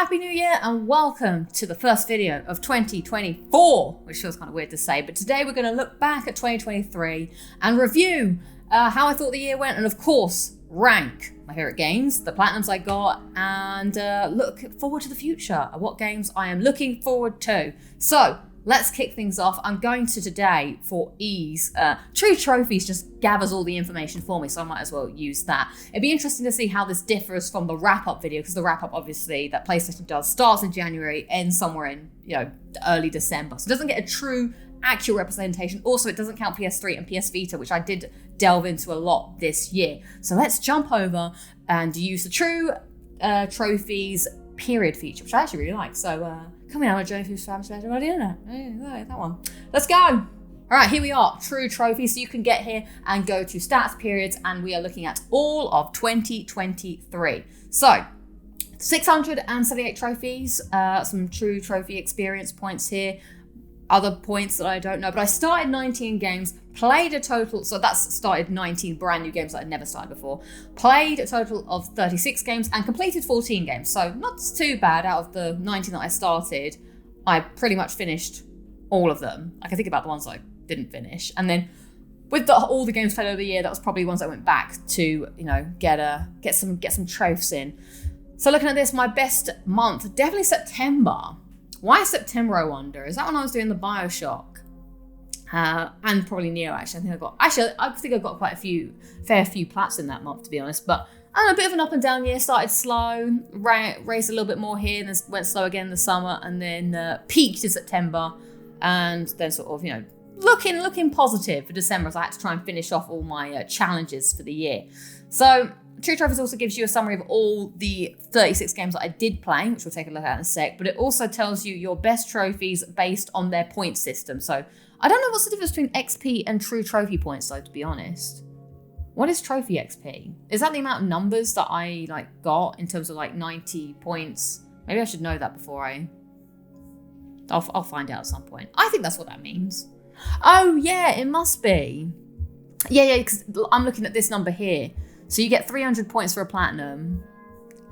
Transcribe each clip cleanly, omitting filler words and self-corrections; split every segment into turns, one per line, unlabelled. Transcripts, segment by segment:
Happy New Year and welcome to the first video of 2024, which feels kind of weird to say, but today we're going to look back at 2023 and review how I thought the year went and of course rank my favourite games, the platinums I got, and look forward to the future of what games I am looking forward to. So let's kick things off. I'm going to today, for ease, True Trophies just gathers all the information for me, so I might as well use that. It'd be interesting to see how this differs from the wrap-up video, because the wrap-up, obviously, that PlayStation does, starts in January, ends somewhere in, early December. So it doesn't get a true, accurate representation. Also, it doesn't count PS3 and PS Vita, which I did delve into a lot this year. So let's jump over and use the True Trophies period feature, which I actually really like. So, coming out of Trophies Fam Special, I didn't know. That one. Let's go. All right, here we are, True Trophies. So you can get here and go to stats, periods, and we are looking at all of 2023. So 678 trophies, some True Trophy experience points here. Other points that I don't know, but I started 19 games, played a total, so that's started 19 brand new games that I'd never started before, played a total of 36 games and completed 14 games, so not too bad. Out of the 19 that I started, I pretty much finished all of them. I can think about the ones I didn't finish, and then with all the games played over the year, that was probably ones I went back to, get some trophies in. So looking at this, my best month, definitely September. Why September, I wonder? Is that when I was doing the BioShock? And probably Neo, actually. I think I got quite a fair few plats in that month, to be honest. But I don't know, a bit of an up and down year. Started slow, raised a little bit more here, then went slow again in the summer, and then peaked in September. And then sort of, looking positive for December, as I had to try and finish off all my challenges for the year. So True Trophies also gives you a summary of all the 36 games that I did play, which we'll take a look at in a sec, but it also tells you your best trophies based on their point system. So I don't know what's the difference between XP and True Trophy points, though, to be honest. What is Trophy XP? Is that the amount of numbers that I got in terms of 90 points? Maybe I should know that before I'll find out at some point. I think that's what that means. Oh yeah, it must be. Yeah, because I'm looking at this number here. So you get 300 points for a platinum,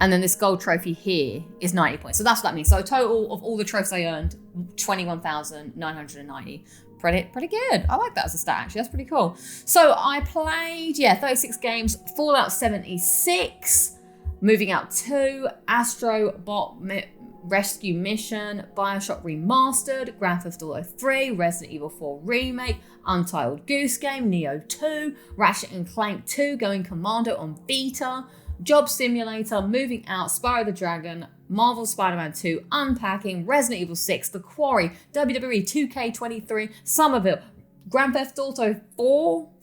and then this gold trophy here is 90 points. So that's what that means. So a total of all the trophies I earned, 21,990. Pretty good. I like that as a stat, actually. That's pretty cool. So I played, 36 games, Fallout 76, Moving Out 2, Astro Bot Rescue Mission, BioShock Remastered, Grand Theft Auto 3, Resident Evil 4 Remake, Untitled Goose Game, Neo 2, Ratchet & Clank 2, Going Commando on Vita, Job Simulator, Moving Out, Spyro the Dragon, Marvel Spider-Man 2, Unpacking, Resident Evil 6, The Quarry, WWE 2K23, Somerville, Grand Theft Auto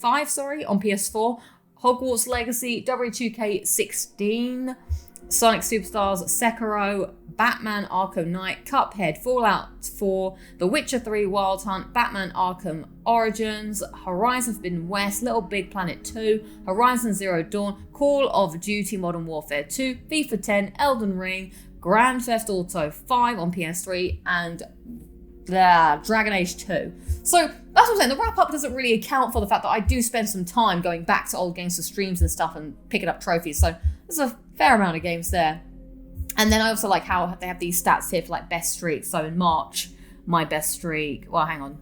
5 on PS4, Hogwarts Legacy, W2K16, Sonic Superstars, Sekiro, Batman Arkham Knight, Cuphead, Fallout 4, The Witcher 3 Wild Hunt, Batman Arkham Origins, Horizon Forbidden West, Little Big Planet 2, Horizon Zero Dawn, Call of Duty Modern Warfare 2, FIFA 10, Elden Ring, Grand Theft Auto 5 on PS3, and Dragon Age 2. So that's what I'm saying. The wrap-up doesn't really account for the fact that I do spend some time going back to old games for streams and stuff and picking up trophies. So there's a fair amount of games there. And then I also like how they have these stats here for best streaks. So in March, my best streak, well, hang on,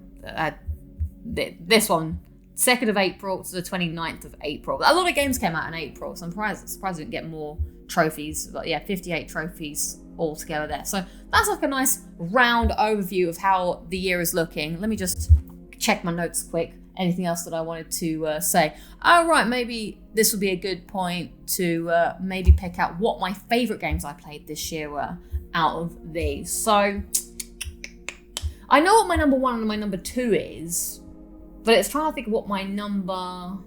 this one, 2nd of April to the 29th of April. A lot of games came out in April, so I'm surprised I didn't get more trophies. But 58 trophies all together there. So that's a nice round overview of how the year is looking. Let me just check my notes quick. Anything else that I wanted to say? Oh, right, maybe this would be a good point to maybe pick out what my favourite games I played this year were out of these. So I know what my number 1 and my number 2 is, but it's trying to think of what my number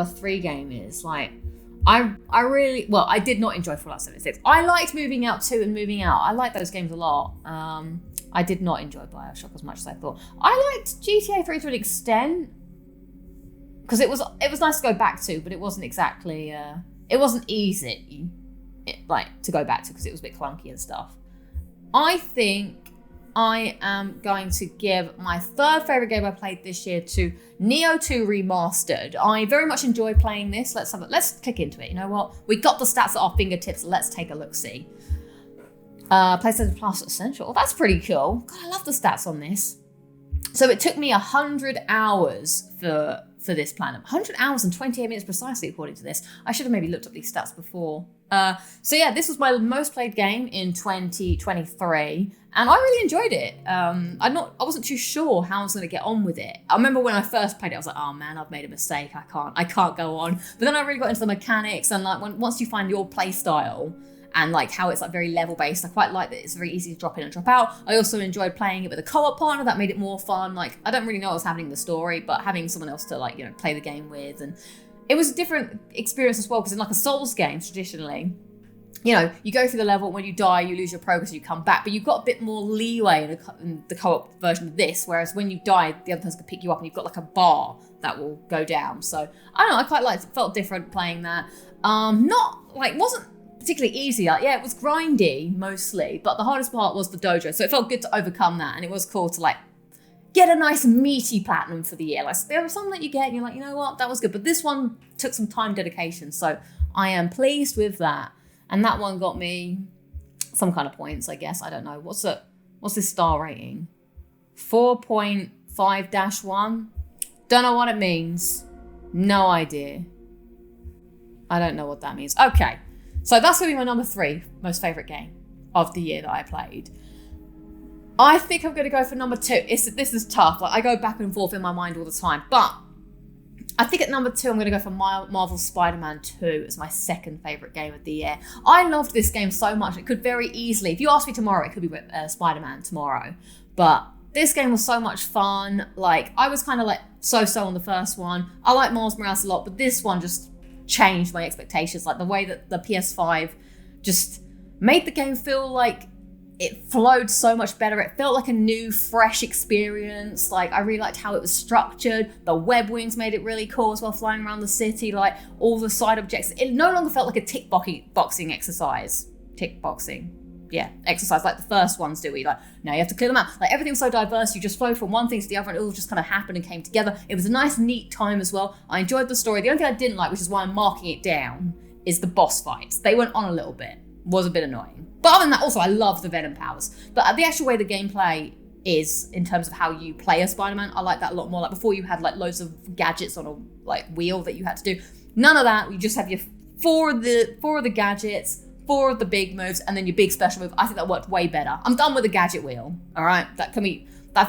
3 game is. I did not enjoy Fallout 76. I liked Moving Out 2 and Moving Out. I like those games a lot. I did not enjoy BioShock as much as I thought. I liked GTA 3 to an extent, because it was nice to go back to, but it wasn't exactly, it wasn't easy, to go back to, because it was a bit clunky and stuff. I think I am going to give my third favorite game I played this year to Nioh 2 Remastered. I very much enjoyed playing this. Let's click into it. You know what? We got the stats at our fingertips. Let's take a look-see. PlayStation Plus Essential. That's pretty cool. God, I love the stats on this. So it took me 100 hours for this platinum. 100 hours and 28 minutes precisely, according to this. I should have maybe looked up these stats before. So yeah, this was my most played game in 2023, and I really enjoyed it. I wasn't too sure how I was going to get on with it. I remember when I first played it, I was like, oh man, I've made a mistake. I can't go on. But then I really got into the mechanics, and like once you find your play style, and like how it's like very level based. I quite like that it's very easy to drop in and drop out. I also enjoyed playing it with a co-op partner. That made it more fun. Like I don't really know what's happening in the story, but having someone else to like, you know, play the game with, and it was a different experience as well, because in like a Souls game traditionally, you know, you go through the level, when you die, you lose your progress, you come back, but you've got a bit more leeway in the co-op version of this, whereas when you die, the other person can pick you up and you've got like a bar that will go down. So I don't know, I quite liked it. Felt different playing that. Wasn't particularly easy. Like, yeah, it was grindy mostly, but the hardest part was the dojo. So it felt good to overcome that, and it was cool to like get a nice meaty platinum for the year. Like there are some that you get and you're like, you know what, that was good. But this one took some time dedication. So I am pleased with that. And that one got me some kind of points, I guess. I don't know. What's this star rating? 4.5-1. Don't know what it means. No idea. I don't know what that means. Okay. So that's going to be my number 3 most favorite game of the year that I played. I think I'm going to go for number 2. This is tough. Like I go back and forth in my mind all the time. But I think at number 2, I'm going to go for Marvel's Spider-Man 2 as my second favorite game of the year. I loved this game so much. It could very easily, if you ask me tomorrow, it could be Spider-Man tomorrow. But this game was so much fun. Like I was kind of like so-so on the first one. I like Miles Morales a lot, but this one just changed my expectations. Like the way that the PS5 just made the game feel like it flowed so much better. It felt like a new, fresh experience. Like I really liked how it was structured. The web wings made it really cool as well, flying around the city, like all the side objects. It no longer felt like a boxing exercise. Exercise like the first ones do. Like, now you have to clear them out. Like everything's so diverse, you just flow from one thing to the other and it all just kind of happened and came together. It was a nice, neat time as well. I enjoyed the story. The only thing I didn't like, which is why I'm marking it down, is the boss fights. They went on a little bit. Was a bit annoying. But other than that, also I love the Venom powers. But the actual way the gameplay is, in terms of how you play a Spider-Man, I like that a lot more. Like before you had like loads of gadgets on a like wheel that you had to do. None of that. You just have your four of the gadgets, 4 of the big moves, and then your big special move. I think that worked way better. I'm done with the gadget wheel. All right, that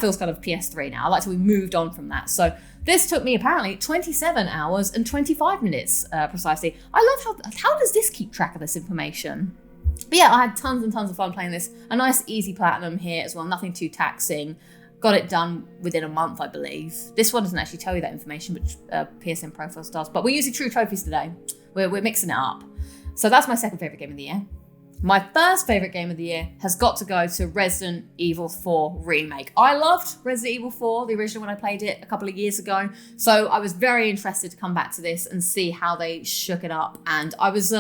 feels kind of PS3 now. I like to be moved on from that. So this took me apparently 27 hours and 25 minutes precisely. I love how does this keep track of this information? But yeah, I had tons and tons of fun playing this. A nice easy platinum here as well, nothing too taxing. Got it done within a month, I believe. This one doesn't actually tell you that information, which PSN Profiles does. But we're using True Trophies today. We're mixing it up. So that's my second favorite game of the year. My first favorite game of the year has got to go to Resident Evil 4 Remake. I loved Resident Evil 4, the original, when I played it a couple of years ago. So I was very interested to come back to this and see how they shook it up. And I was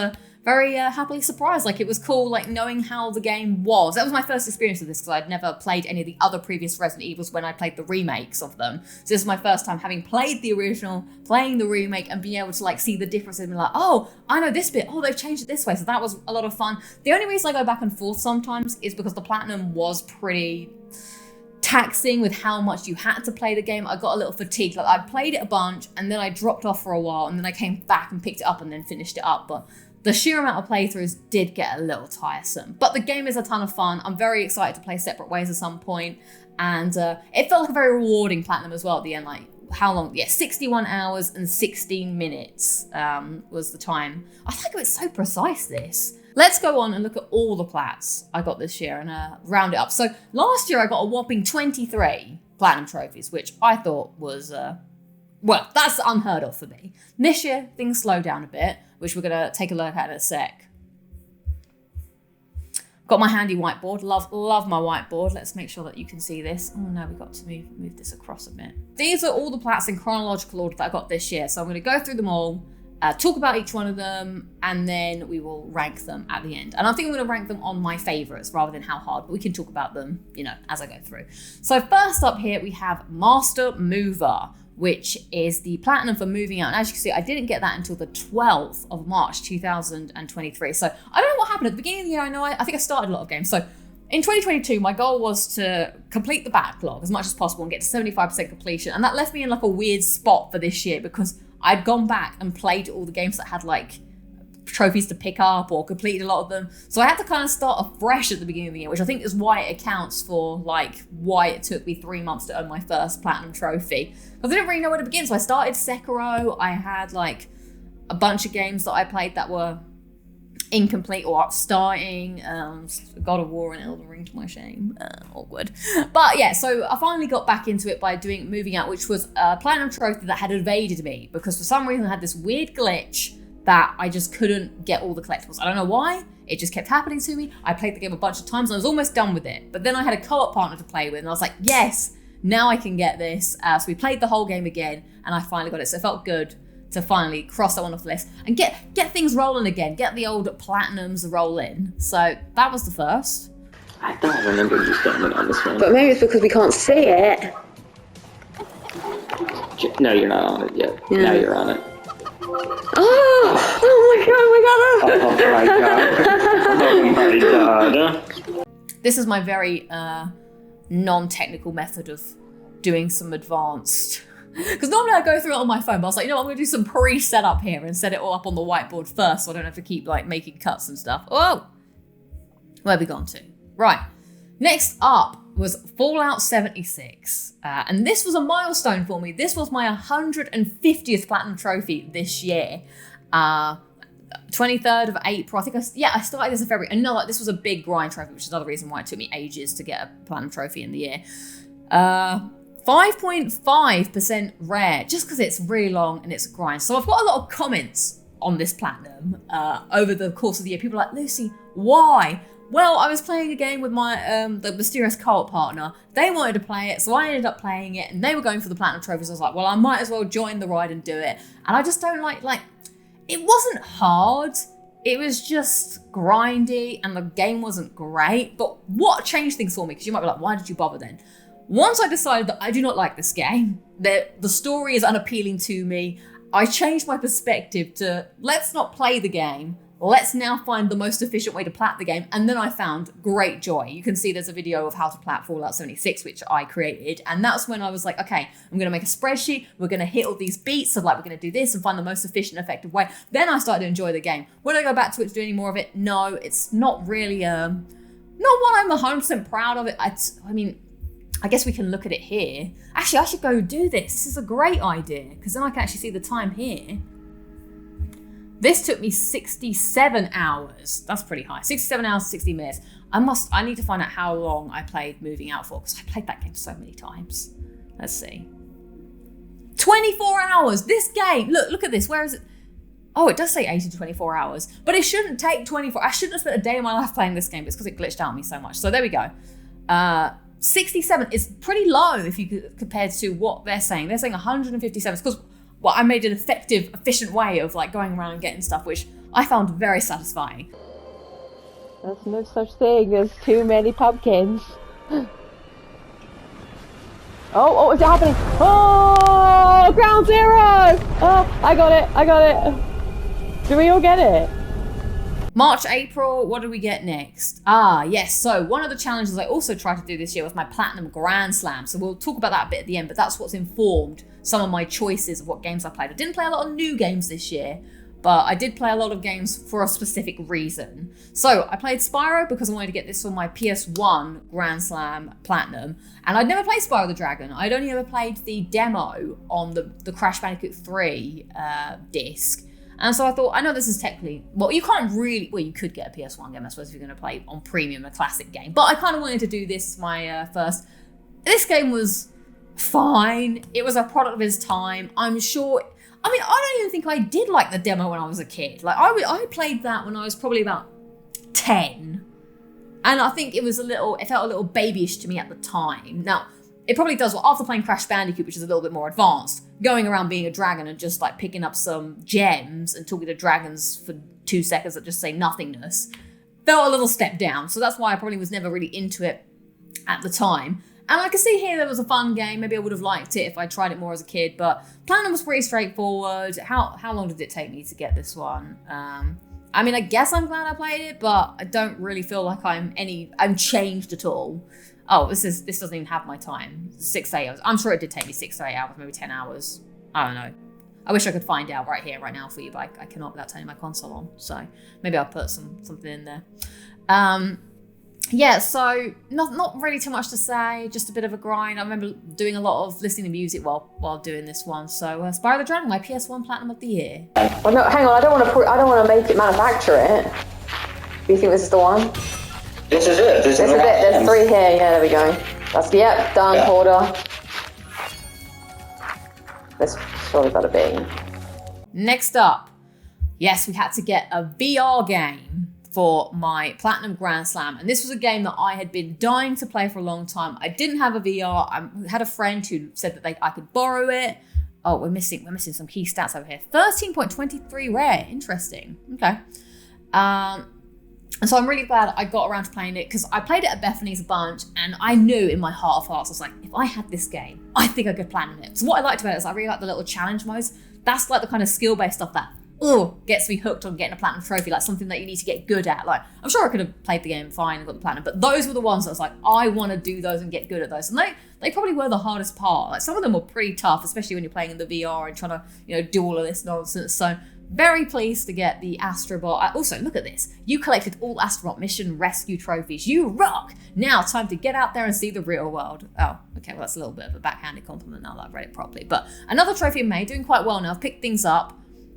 very happily surprised. Like it was cool, like knowing how the game was. That was my first experience of this because I'd never played any of the other previous Resident Evils when I played the remakes of them. So this is my first time having played the original, playing the remake, and being able to like see the differences and be like, oh, I know this bit. Oh, they've changed it this way. So that was a lot of fun. The only reason I go back and forth sometimes is because the platinum was pretty taxing with how much you had to play the game. I got a little fatigued. Like I played it a bunch and then I dropped off for a while and then I came back and picked it up and then finished it up. But the sheer amount of playthroughs did get a little tiresome. But the game is a ton of fun. I'm very excited to play Separate Ways at some point. And it felt like a very rewarding platinum as well at the end. Like how long? Yeah, 61 hours and 16 minutes was the time. I think it was so precise, this. Let's go on and look at all the plats I got this year and round it up. So last year I got a whopping 23 platinum trophies, which I thought was, well, that's unheard of for me. This year, things slowed down a bit, which we're going to take a look at in a sec. Got my handy whiteboard. Love my whiteboard. Let's make sure that you can see this. Oh no, we've got to move this across a bit. These are all the plats in chronological order that I got this year. So I'm going to go through them all talk about each one of them, and then we will rank them at the end. And I think I'm going to rank them on my favorites rather than how hard, but we can talk about them, as I go through. So first up here, we have Master Mover, which is the platinum for Moving Out. And as you can see, I didn't get that until the 12th of March, 2023. So I don't know what happened at the beginning of the year. I think I started a lot of games. So in 2022, my goal was to complete the backlog as much as possible and get to 75% completion. And that left me in like a weird spot for this year because I'd gone back and played all the games that had like trophies to pick up or completed a lot of them. So I had to kind of start afresh at the beginning of the year, which I think is why it accounts for like why it took me 3 months to earn my first platinum trophy. Because I didn't really know where to begin. So I started Sekiro. I had like a bunch of games that I played that were incomplete or starting. God of War and Elden Ring to my shame. Awkward. But yeah, so I finally got back into it by doing Moving Out, which was a platinum trophy that had evaded me because for some reason I had this weird glitch that I just couldn't get all the collectibles. I don't know why. It just kept happening to me. I played the game a bunch of times and I was almost done with it. But then I had a co-op partner to play with and I was like, yes, now I can get this. So we played the whole game again and I finally got it. So it felt good to finally cross that one off the list and get things rolling again, get the old platinums rolling. So that was the first.
I don't remember you starting on this one.
But maybe it's because we can't see it.
No, you're not on it yet. Yeah. Now you're on it.
Oh my god.
Oh my god.
This is my very non-technical method of doing some advanced. Because normally I go through it on my phone, but I was like, I'm going to do some pre-setup here and set it all up on the whiteboard first so I don't have to keep like making cuts and stuff. Oh, where have we gone to? Right. Next up was Fallout 76. And this was a milestone for me. This was my 150th platinum trophy this year. 23rd of April. I think I started this in February. And no, this was a big grind trophy, which is another reason why it took me ages to get a platinum trophy in the year. 5.5% rare, just because it's really long and it's a grind. So I've got a lot of comments on this platinum over the course of the year. People are like, Lucy, why? Well, I was playing a game with my the mysterious co-op partner. They wanted to play it, so I ended up playing it, and they were going for the platinum trophies. I was like, well, I might as well join the ride and do it. And I just don't like it wasn't hard. It was just grindy, and the game wasn't great. But what changed things for me? Because you might be like, why did you bother then? Once I decided that I do not like this game, that the story is unappealing to me, I changed my perspective to let's not play the game. Let's now find the most efficient way to plat the game. And then I found great joy. You can see there's a video of how to plat Fallout 76, which I created. And that's when I was like, okay, I'm going to make a spreadsheet. We're going to hit all these beats of like, we're going to do this and find the most efficient, effective way. Then I started to enjoy the game. When I go back to it to do any more of it, no, it's not really, not what I'm 100% proud of it. I guess we can look at it here. Actually, I should go do this. This is a great idea because then I can actually see the time here. This took me 67 hours. That's pretty high. 67 hours, 60 minutes. I need to find out how long I played Moving Out for because I played that game so many times. Let's see. 24 hours. This game. Look at this. Where is it? Oh, it does say 18 to 24 hours. But it shouldn't take 24. I shouldn't have spent a day of my life playing this game. But it's because it glitched out on me so much. So there we go. 67 is pretty low if you compared to what they're saying. They're saying 157 because I made an effective, efficient way of like going around and getting stuff, which I found very satisfying.
There's no such thing as too many pumpkins. Oh, is it happening? Oh, ground zero! Oh, I got it. Do we all get it?
March, April, what do we get next? Yes, so one of the challenges I also tried to do this year was my Platinum Grand Slam. So we'll talk about that a bit at the end, but that's what's informed some of my choices of what games I played. I didn't play a lot of new games this year, but I did play a lot of games for a specific reason. So I played Spyro because I wanted to get this on my PS1 Grand Slam Platinum, and I'd never played Spyro the Dragon. I'd only ever played the demo on the Crash Bandicoot 3 disc. And so I thought, I know this is technically, you can't really, you could get a PS1 game, I suppose, if you're going to play on premium, a classic game. But I kind of wanted to do this as my first. This game was fine. It was a product of its time. I'm sure, I don't even think I did like the demo when I was a kid. Like, I played that when I was probably about 10. And I think it felt a little babyish to me at the time. Now, it probably does, after playing Crash Bandicoot, which is a little bit more advanced, going around being a dragon and just like picking up some gems and talking to dragons for 2 seconds that just say nothingness felt a little step down. So that's why I probably was never really into it at the time. And I can see here there was a fun game. Maybe I would have liked it if I tried it more as a kid, but Platinum was pretty straightforward. How long did it take me to get this one? I mean, I guess I'm glad I played it, but I don't really feel like I'm changed at all. Oh, this doesn't even have my time. 6 to 8 hours. I'm sure it did take me 6 to 8 hours, maybe 10 hours. I don't know. I wish I could find out right here, right now for you, but I cannot without turning my console on. So maybe I'll put something in there. Yeah, so not really too much to say, just a bit of a grind. I remember doing a lot of listening to music while doing this one. So Spyro the Dragon, my PS1 Platinum of the Year.
Well, no, hang on, I don't want to make it manufacture it. Do you think this is the one?
This is it.
This is it. There's 3 here. Yeah, there we go. That's yep, done. Yeah. Order. This surely got to be.
Next up, yes, we had to get a VR game for my Platinum Grand Slam, and this was a game that I had been dying to play for a long time. I didn't have a VR. I had a friend who said that I could borrow it. Oh, we're missing some key stats over here. 13.23 rare. Interesting. Okay. And so I'm really glad I got around to playing it, because I played it at Bethany's a bunch, and I knew in my heart of hearts, I was like, if I had this game, I think I could platinum it. So what I liked about it is I really like the little challenge modes. That's like the kind of skill-based stuff that gets me hooked on getting a platinum trophy, like something that you need to get good at. Like, I'm sure I could have played the game fine and got the platinum, but those were the ones that I was like, I want to do those and get good at those. And they probably were the hardest part. Like, some of them were pretty tough, especially when you're playing in the VR and trying to, do all of this nonsense. So very pleased to get the Astrobot. Also, look at this. You collected all Astrobot mission rescue trophies. You rock! Now, time to get out there and see the real world. Oh, okay, well, that's a little bit of a backhanded compliment now that I've read it properly. But another trophy in May, doing quite well now. I've picked things up.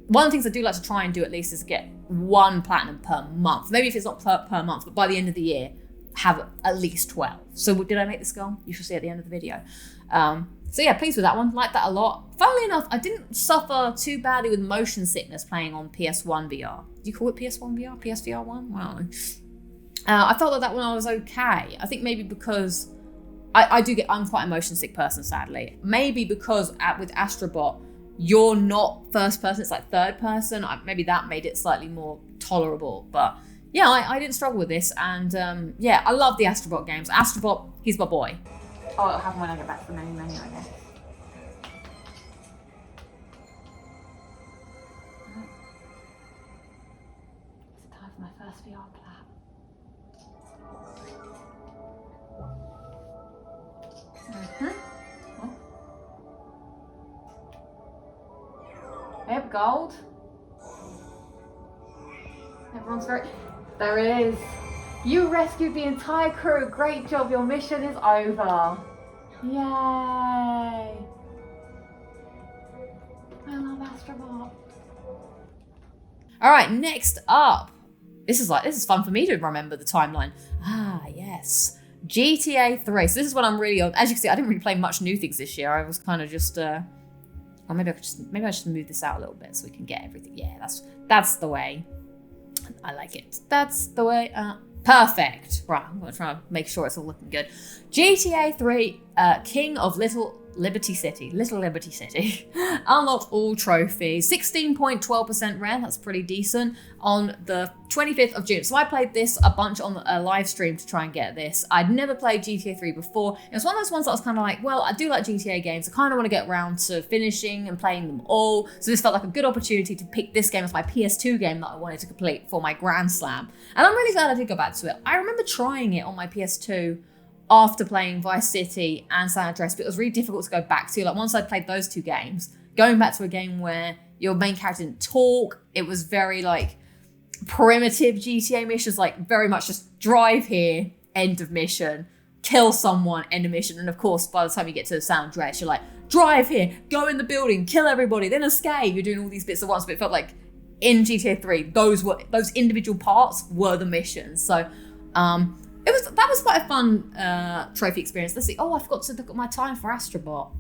One of the things I do like to try and do at least is get 1 platinum per month. Maybe if it's not per month, but by the end of the year, have at least 12. So did I make this goal? You shall see at the end of the video. So yeah, pleased with that one. Like that a lot. Funnily enough, I didn't suffer too badly with motion sickness playing on PS1 VR. Do you call it PS1 VR? PSVR 1? Wow. I felt that one I was okay. I think maybe because I'm quite a motion sick person, sadly. Maybe because with Astrobot, you're not first person, it's like third person. Maybe that made it slightly more tolerable. But yeah, I didn't struggle with this. And yeah, I love the Astrobot games. Astrobot, he's my boy. Oh, it'll happen when I get back to the menu, I guess. It's time for my first VR plat. Yep, gold. Everyone's very... There it is. You rescued the entire crew. Great job. Your mission is over. Yay. I love Astrobot. All right, next up. This is fun for me to remember the timeline. Ah, yes. GTA 3. So this is what I'm really on. As you can see, I didn't really play much new things this year. I was kind of just or maybe I should move this out a little bit so we can get everything. Yeah, that's the way. I like it. That's the way. Perfect. Right, I'm going to try and make sure it's all looking good. GTA 3, King of Little Liberty City. Unlock all trophies. 16.12% rare. That's pretty decent. On the 25th of June. So I played this a bunch on a live stream to try and get this. I'd never played GTA 3 before. It was one of those ones that I was kind of like, well, I do like GTA games. I kind of want to get around to finishing and playing them all. So this felt like a good opportunity to pick this game as my PS2 game that I wanted to complete for my Grand Slam. And I'm really glad I did go back to it. I remember trying it on my PS2 after playing Vice City and San Andreas, but it was really difficult to go back to. Like, once I played those 2 games, going back to a game where your main character didn't talk, it was very like primitive GTA missions, like very much just drive here, end of mission, kill someone, end of mission. And of course, by the time you get to San Andreas, you're like, drive here, go in the building, kill everybody, then escape. You're doing all these bits at once, but it felt like in GTA 3, those individual parts were the missions. So that was quite a fun trophy experience. Let's see. Oh, I forgot to look at my time for Astrobot.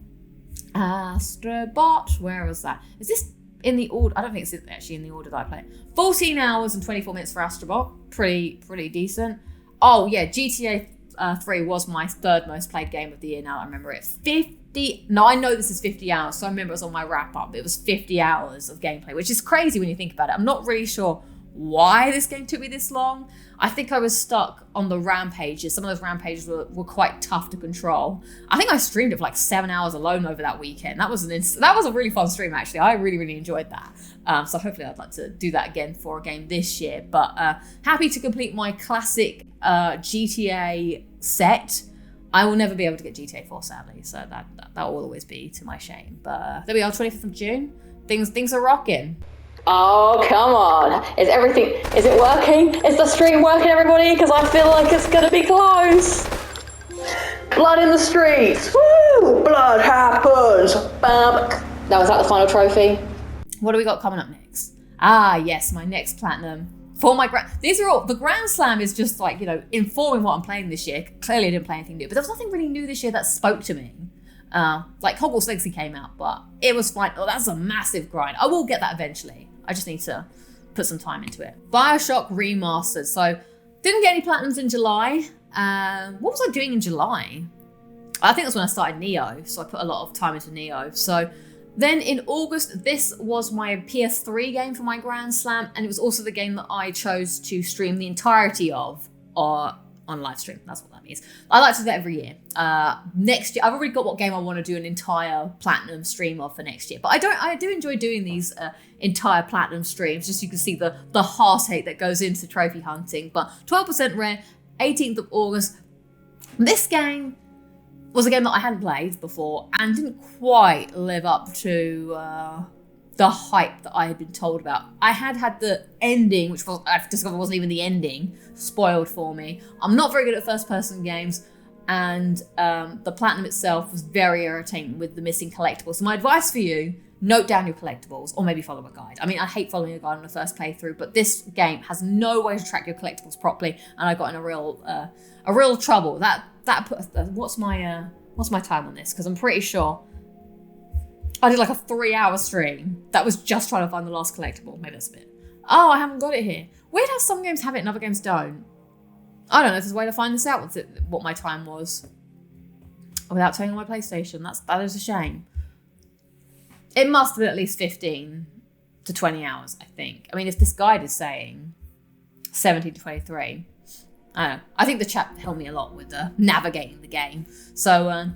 Astrobot, where was that? Is this in the order? I don't think it's actually in the order that I play. 14 hours and 24 minutes for Astrobot. Pretty decent. Oh yeah, GTA 3 was my third most played game of the year. Now I remember it. 50. No, I know this is 50 hours, so I remember it was on my wrap up. It was 50 hours of gameplay, which is crazy when you think about it. I'm not really sure why this game took me this long. I think I was stuck on the rampages. Some of those rampages were quite tough to control. I think I streamed it for like 7 hours alone over that weekend. That was a really fun stream, actually. I really, really enjoyed that. So hopefully I'd like to do that again for a game this year. But happy to complete my classic GTA set. I will never be able to get GTA 4, sadly. So that will always be to my shame. But there we are, 25th of June. Things are rocking.
Oh, come on. Is it working? Is the stream working, everybody? Because I feel like it's going to be close. Blood in the streets. Woo! Blood happens. Bam. Now, was that the final trophy?
What do we got coming up next? Ah, yes, my next platinum. For my these are all, the Grand Slam is just like, informing what I'm playing this year. Clearly I didn't play anything new, but there was nothing really new this year that spoke to me. Like Hogwarts Legacy came out, but it was fine. Oh, that's a massive grind. I will get that eventually. I just need to put some time into it. BioShock Remastered. So, didn't get any platinums in July. What was I doing in July? I think that's when I started Neo, so I put a lot of time into Neo. So, then in August, this was my PS3 game for my Grand Slam, and it was also the game that I chose to stream the entirety of on live stream. That's what that means. I like to do that every year. Next year, I've already got what game I want to do an entire platinum stream of for next year. But I do enjoy doing these entire platinum streams, just so you can see the heartache that goes into trophy hunting. But 12% rare, 18th of August. This game was a game that I hadn't played before and didn't quite live up to the hype that I had been told about. I had the ending, which I've discovered wasn't even the ending, spoiled for me. I'm not very good at first-person games, and the platinum itself was very irritating with the missing collectibles. So my advice for you, note down your collectibles, or maybe follow a guide. I mean, I hate following a guide on the first playthrough, but this game has no way to track your collectibles properly, and I got in a real trouble. What's my time on this? Because I'm pretty sure I did like a 3-hour stream that was just trying to find the last collectible. Maybe that's a bit. Oh, I haven't got it here. Weird how some games have it and other games don't. I don't know if there's a way to find this out, what my time was. Without turning on my PlayStation. That is a shame. It must have been at least 15 to 20 hours, I think. I mean, if this guide is saying 17 to 23, I don't know. I think the chat helped me a lot with navigating the game. So,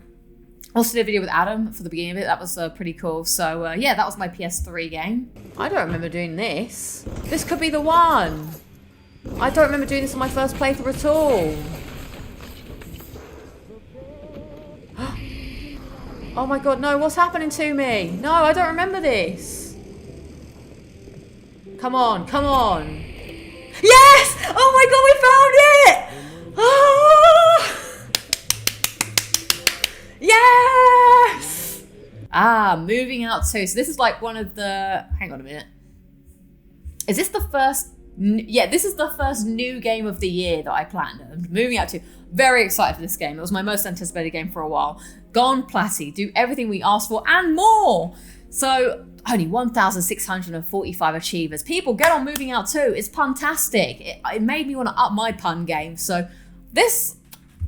also did a video with Adam for the beginning of it. That was pretty cool. So, yeah, that was my PS3 game. I don't remember doing this. This could be the one. I don't remember doing this on my first playthrough at all. Oh my god, no, what's happening to me? No, I don't remember this. Come on, come on. Yes! Oh my god, we found it! Oh! Yes! Moving Out 2. So this is like one of the... Hang on a minute. Is this the first... Yeah, this is the first new game of the year that I platinumed. Moving Out 2. Very excited for this game. It was my most anticipated game for a while. Gone Platty. Do everything we asked for and more. So... Only 1,645 achievers. People, get on Moving Out 2. It's puntastic. It made me want to up my pun game. So this...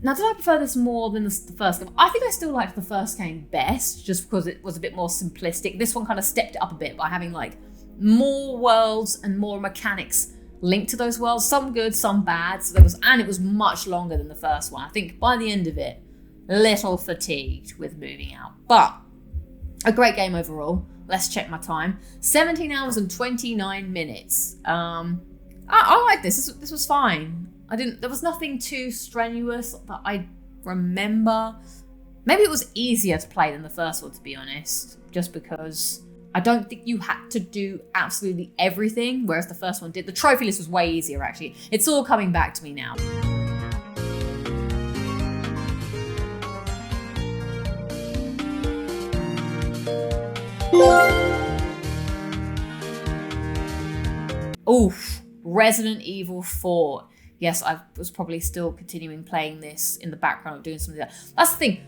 Now, did I prefer this more than the first game? I think I still liked the first game best, just because it was a bit more simplistic. This one kind of stepped it up a bit by having like more worlds and more mechanics linked to those worlds. Some good, some bad. So and it was much longer than the first one. I think by the end of it, a little fatigued with Moving Out. But a great game overall. Let's check my time. 17 hours and 29 minutes. I like this. This was fine. There was nothing too strenuous that I remember. Maybe it was easier to play than the first one, to be honest. Just because I don't think you had to do absolutely everything, whereas the first one did. The trophy list was way easier, actually. It's all coming back to me now. Oof, Resident Evil 4. Yes, I was probably still continuing playing this in the background of doing something like that. That's the thing.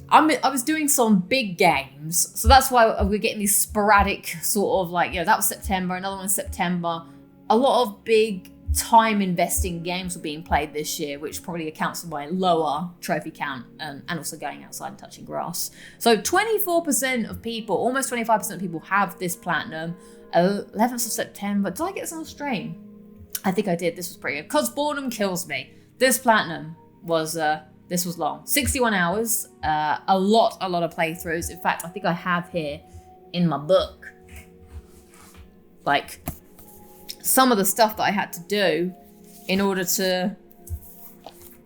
I was doing some big games, so that's why we're getting these sporadic sort of like, that was September, another one in September. A lot of big time investing games were being played this year, which probably accounts for my lower trophy count, and also going outside and touching grass. So 24% of people, almost 25% of people have this platinum. 11th of September. Did I get this on stream? I think I did. This was pretty good. Because boredom kills me. This platinum was this was long. 61 hours. A lot of playthroughs. In fact, I think I have here in my book, like, some of the stuff that I had to do in order to,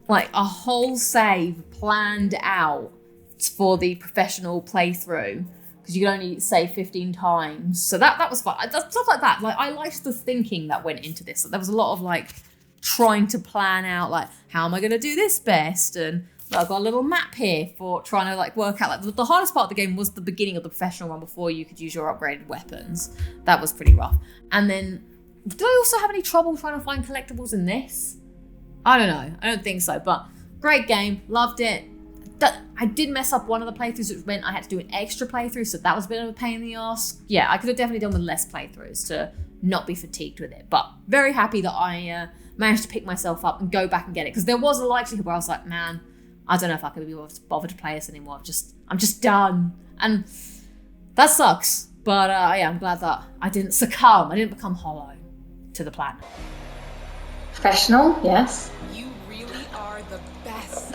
like, a whole save planned out for the professional playthrough, because you can only save 15 times. So that was fun. Stuff like that. Like, I liked the thinking that went into this. There was a lot of, like, trying to plan out, like, how am I going to do this best? And I've got a little map here for trying to, like, work out. Like, the hardest part of the game was the beginning of the professional one before you could use your upgraded weapons. That was pretty rough. And then, did I also have any trouble trying to find collectibles in this? I don't know. I don't think so. But great game. Loved it. I did mess up one of the playthroughs, which meant I had to do an extra playthrough, so that was a bit of a pain in the ass. Yeah, I could have definitely done with less playthroughs to not be fatigued with it. But very happy that I managed to pick myself up and go back and get it, because there was a likelihood where I was like, man, I don't know if I could be bothered to play this anymore. I'm just done. And that sucks. But yeah, I'm glad that I didn't succumb. I didn't become hollow to the platinum.
Professional, yes.
You really are the best.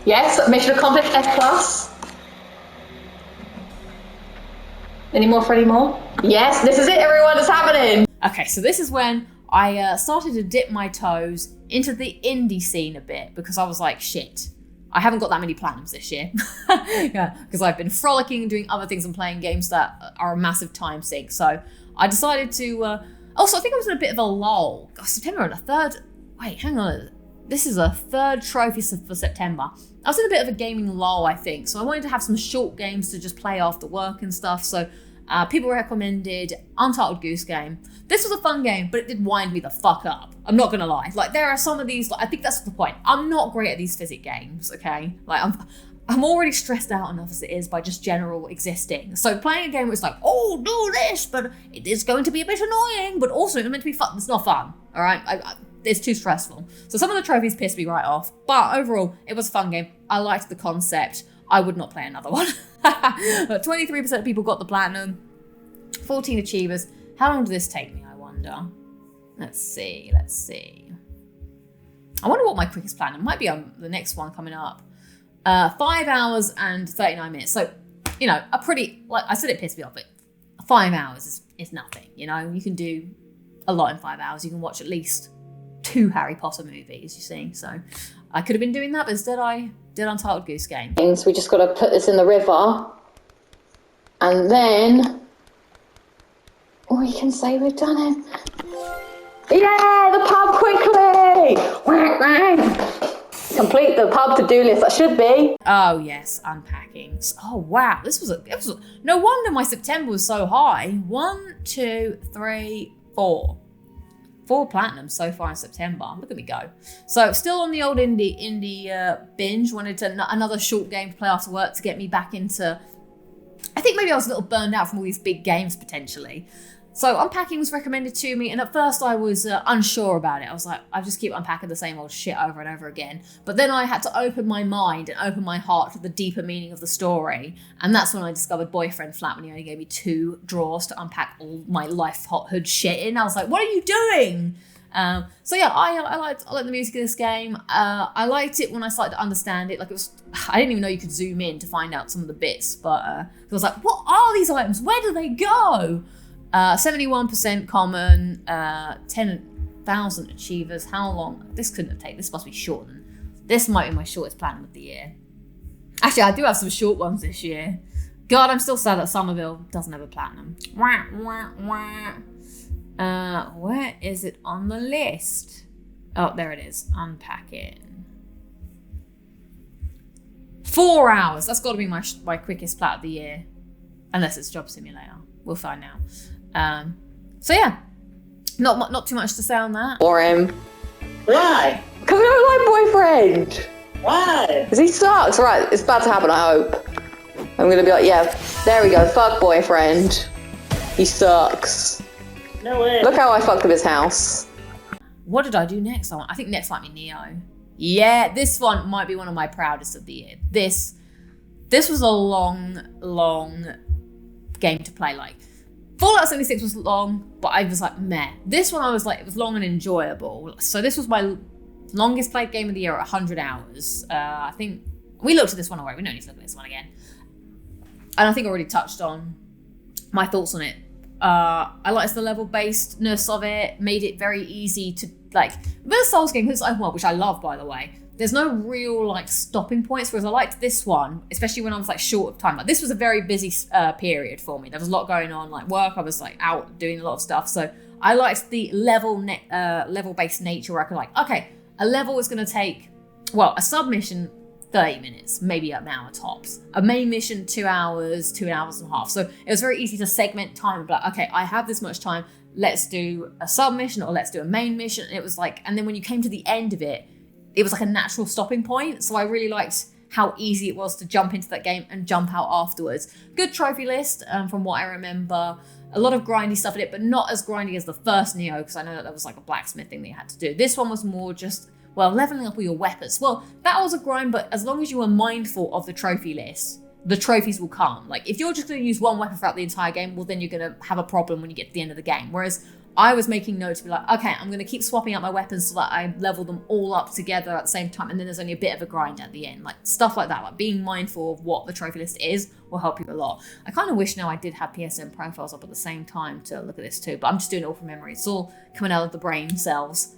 Yes, mission accomplished, F+. Any more, Freddie Moore? Yes, this is it, everyone, it's happening.
Okay, so this is when I started to dip my toes into the indie scene a bit, because I was like, shit, I haven't got that many platinums this year. Yeah, because I've been frolicking and doing other things and playing games that are a massive time sink. So I decided to, also I think I was in a bit of a lull. God, September on a third, wait, hang on. This is a third trophy for September. I was in a bit of a gaming lull, I think. So I wanted to have some short games to just play after work and stuff. So people recommended Untitled Goose Game. This was a fun game, but it did wind me the fuck up. I'm not gonna lie. Like, there are some of these, like, I think that's the point. I'm not great at these physics games, okay? Like, I'm already stressed out enough as it is by just general existing. So playing a game where it's like, oh, do this, but it is going to be a bit annoying, but also it's meant to be fun. It's not fun, all right? It's too stressful. So some of the trophies pissed me right off, but overall, it was a fun game. I liked the concept. I would not play another one. But 23% of people got the platinum, 14 achievers. How long did this take me, I wonder? Let's see. I wonder what my quickest platinum might be on the next one coming up. 5 hours and 39 minutes. So, you know, a pretty, like I said, it pissed me off, but 5 hours is nothing, you know? You can do a lot in 5 hours. You can watch at least 2 Harry Potter movies, you see. So I could have been doing that, but instead I did Untitled Goose Game.
We just got to put this in the river, and then we can say we've done it. Yeah, the pub quickly! Complete the pub to-do list. That should be.
Oh yes, unpacking. Oh wow, it was no wonder my September was so high. 1, 2, 3, 4. 4 platinums so far in September. Look at me go. So still on the old indie binge. Wanted another short game to play after work to get me back into. I think maybe I was a little burned out from all these big games potentially. So unpacking was recommended to me, and at first I was unsure about it. I was like, I just keep unpacking the same old shit over and over again. But then I had to open my mind and open my heart to the deeper meaning of the story. And that's when I discovered Boyfriend Flat, when he only gave me 2 drawers to unpack all my life hot hood shit in. I was like, what are you doing? So yeah, I liked the music of this game. I liked it when I started to understand it. Like, it was, I didn't even know you could zoom in to find out some of the bits. But I was like, what are these items? Where do they go? 71% common, 10,000 achievers. How long? This couldn't have taken. This must be shorter than. This might be my shortest platinum of the year. Actually, I do have some short ones this year. God, I'm still sad that Somerville doesn't have a platinum. Where is it on the list? Oh, there it is. Unpacking. 4 hours. That's got to be my quickest plat of the year, unless it's Job Simulator. We'll find out. So yeah, not too much to say on that.
Or him.
Why?
Because we don't like Boyfriend.
Why?
Because he sucks. Right, it's about to happen, I hope. I'm going to be like, yeah, there we go. Fuck Boyfriend. He sucks.
No way.
Look how I fucked up his house.
What did I do next? I think next might be Neo. Yeah, this one might be one of my proudest of the year. This was a long game to play. Like, Fallout 76 was long, but I was like, meh. This one I was like, it was long and enjoyable. So this was my longest played game of the year at 100 hours. I think we looked at this one already. We don't need to look at this one again. And I think I already touched on my thoughts on it. I liked the level-basedness of it, made it very easy to, like, with a Souls game, which I love, by the way, there's no real, like, stopping points, whereas I liked this one, especially when I was, like, short of time. Like, this was a very busy period for me. There was a lot going on, like, work, I was, like, out doing a lot of stuff, so I liked the level-based nature where I could, like, okay, a level is going to take, well, a submission, 30 minutes, maybe an hour tops. A main mission, 2 hours, 2 hours and a half. So it was very easy to segment time and be like, okay, I have this much time, let's do a sub-mission or let's do a main mission. And it was like, and then when you came to the end of it, it was like a natural stopping point. So I really liked how easy it was to jump into that game and jump out afterwards. Good trophy list, from what I remember. A lot of grindy stuff in it, but not as grindy as the first Neo, because I know that there was like a blacksmith thing that you had to do. This one was more just, well, leveling up all your weapons. Well, that was a grind, but as long as you were mindful of the trophy list, the trophies will come. Like, if you're just going to use one weapon throughout the entire game, well, then you're going to have a problem when you get to the end of the game. Whereas I was making notes to be like, okay, I'm going to keep swapping out my weapons so that I level them all up together at the same time, and then there's only a bit of a grind at the end. Like, stuff like that, like being mindful of what the trophy list is will help you a lot. I kind of wish now I did have PSN profiles up at the same time to look at this too, but I'm just doing it all from memory. It's all coming out of the brain cells.